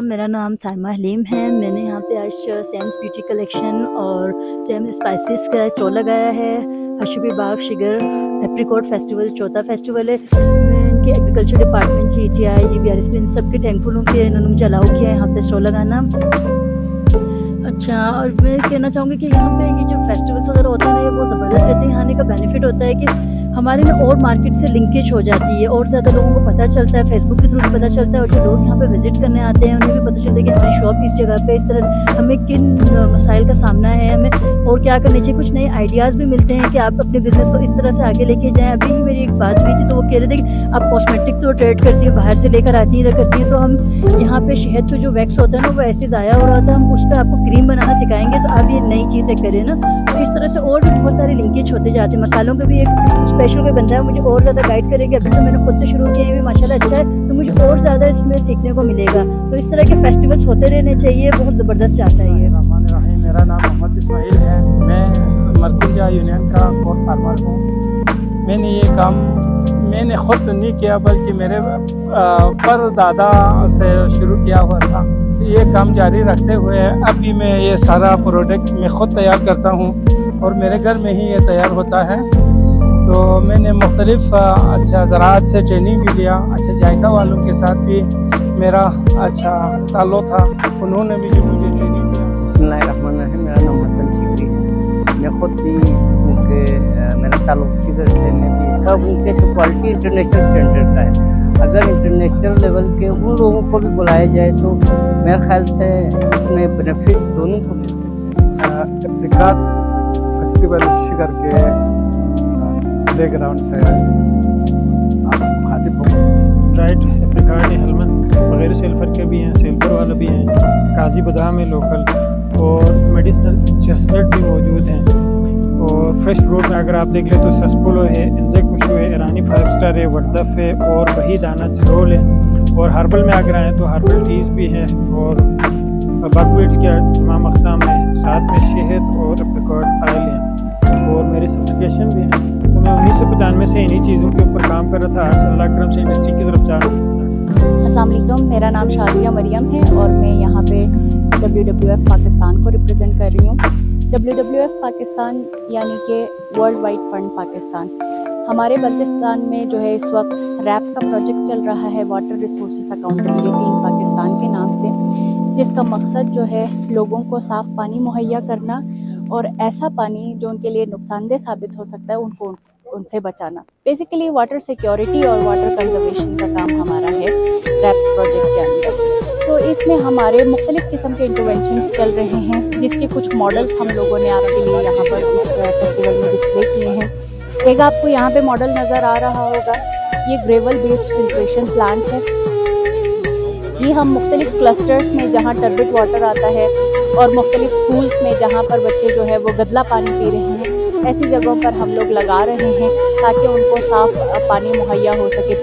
मेरा नाम साइमा हलीम है। मैंने यहाँ पे आज सैम्स ब्यूटी कलेक्शन और सैम्स स्पाइसेस का स्टॉल लगाया है। हशबी बाग शिगर एप्रिकॉट फेस्टिवल चौथा फेस्टिवल है। मैं इनके एग्रीकल्चर डिपार्टमेंट की ETI GBRS में इन सबके थैंकफुल हूँ कि इन्होंने मुझे अलाउ किया है यहाँ पे स्टॉल लगाना। अच्छा, और मैं कहना चाहूँगी कि यहाँ पे ये जो फेस्टिवल्स वगैरह होते हैं ना, ये बहुत ज़बरदस्त रहते हैं। यहाँ आने का बेनिफिट होता है कि हमारे में और मार्केट से लिंकेज हो जाती है और ज़्यादा लोगों को पता चलता है, फेसबुक के थ्रू भी पता चलता है, और जो लोग यहाँ पे विजिट करने आते हैं उन्हें भी पता चलता है कि हमारी शॉप किस जगह पे, इस तरह हमें किन मसाइल का सामना है, हमें और क्या करनी चाहिए। कुछ नए आइडियाज़ भी मिलते हैं कि आप अपने बिज़नेस को इस तरह से आगे लेके जाएँ। अभी ही मेरी एक बात हुई थी तो वो कह रहे थे कि आप कॉस्मेटिक तो ट्रेड करती है, बाहर से लेकर आती है, इधर करती है, तो हम यहाँ पे शहद का जो वैक्स होता है ना वो ऐसे ज़ाया हो रहा था, हम उस पर आपको क्रीम बनाना सिखाएंगे, तो आप ये नई चीज़ें करें ना। तो इस तरह से और भी बहुत सारे लिंकेज होते जाते हैं। मसालों के भी एक स्पेशल कोई बंदा है मुझे और ज़्यादा गाइड करेगी। अभी तो मैंने खुद से शुरू किया, ये भी माशाल्लाह अच्छा है, तो मुझे और ज़्यादा इसमें सीखने को मिलेगा। तो इस तरह के फेस्टिवल्स होते रहने चाहिए, बहुत ज़बरदस्त जाता है ये। मेरा नाम मोहम्मद इस्माइल है। मैं मरकज़िया यूनियन का कोर फार्मर हूँ। मैंने ये काम मैंने खुद तो नहीं किया, बल्कि मेरे परदादा से शुरू किया हुआ था। ये काम जारी रखते हुए अभी मैं ये सारा प्रोडक्ट मैं खुद तैयार करता हूँ और मेरे घर में ही ये तैयार होता है। तो मैंने मुख्तलिफ अच्छा ज़राअत से ट्रेनिंग भी लिया, अच्छा जायका वालों के साथ भी मेरा अच्छा ताल्लुक़ था, उन्होंने भी जो मुझे ट्रेनिंग दिया। बिस्मिल्लाहिर्रहमानिर्रहीम। मेरा नाम हसन शिकरी है। मैं ख़ुद भी इस किस्म के मेरा ताल्लुक़ शिगर से, मैं भी इसका उनके जो क्वालिटी इंटरनेशनल स्टैंडर्ड का है। अगर इंटरनेशनल लेवल के उन लोगों को भी बुलाया जाए तो मेरे ख्याल से इसमें बेनिफिट दोनों को मिल सकते हैं। एप्रिकॉट फेस्टिवल शिगर के प्लेग्राउंड से आज मुखातिब हूँ। ड्राइड एप्रिकॉट हेलमेट वगैरह सेल्फर के भी हैं, सेल्फर वाला भी हैं, काजी बादाम है लोकल, और मेडिसिनल चेस्टनट भी मौजूद हैं। और फ्रेश फ्रूट में अगर आप देख लें तो सस्पोलो है, इंजेक मुशू है, ईरानी 5 स्टार है, वर्दफ है, और वही दाना चरोल है। और हर्बल में अगर आएँ तो हर्बल टीज़ भी हैं और बकवीट्स के तमाम अक़साम हैं, साथ में शहद और एप्रिकॉट आयल हैं, और मेरे सर्टिफिकेशन भी हैं। तो मैं 1995 से इन्हीं चीज़ों के ऊपर काम कर रहा था। आज अल्लाह करम से इंडस्ट्री की तरफ जा रहा हूँ। अस्सलाम वालेकुम, मेरा नाम शादिया मरियम है और मैं यहाँ पे WWF पाकिस्तान को रिप्रेजेंट कर रही हूँ। WWF पाकिस्तान यानी कि वर्ल्ड वाइड फंड पाकिस्तान। हमारे बल्तिस्तान में जो है इस वक्त रैप का प्रोजेक्ट चल रहा है, वाटर रिसोर्सेज अकाउंटेबिलिटी इन पाकिस्तान के नाम से, जिसका मकसद जो है लोगों को साफ़ पानी मुहैया करना और ऐसा पानी जो उनके लिए नुकसानदेह साबित हो सकता है उनको उनसे बचाना। बेसिकली वाटर सिक्योरिटी और वाटर कंजर्वेशन का काम हमारा है रैप प्रोजेक्ट के अंदर। तो इसमें हमारे मुख्तलिफ़ किस्म के इंटरवेंशंस चल रहे हैं, जिसके कुछ मॉडल्स हम लोगों ने आपके लिए यहाँ पर इस फेस्टिवल में डिस्प्ले किए हैं। एक आपको यहाँ पे मॉडल नज़र आ रहा होगा, ये ग्रेवल बेस्ड फिल्ट्रेशन प्लांट है। ये हम मुख्तलिफ क्लस्टर्स में जहाँ टर्बिड वाटर आता है और मुख्तलिफ स्कूल्स में जहाँ पर बच्चे जो है वो गदला पानी पी रहे हैं, ऐसी जगहों पर हम लोग लगा रहे हैं ताकि उनको साफ़ पानी मुहैया हो सके।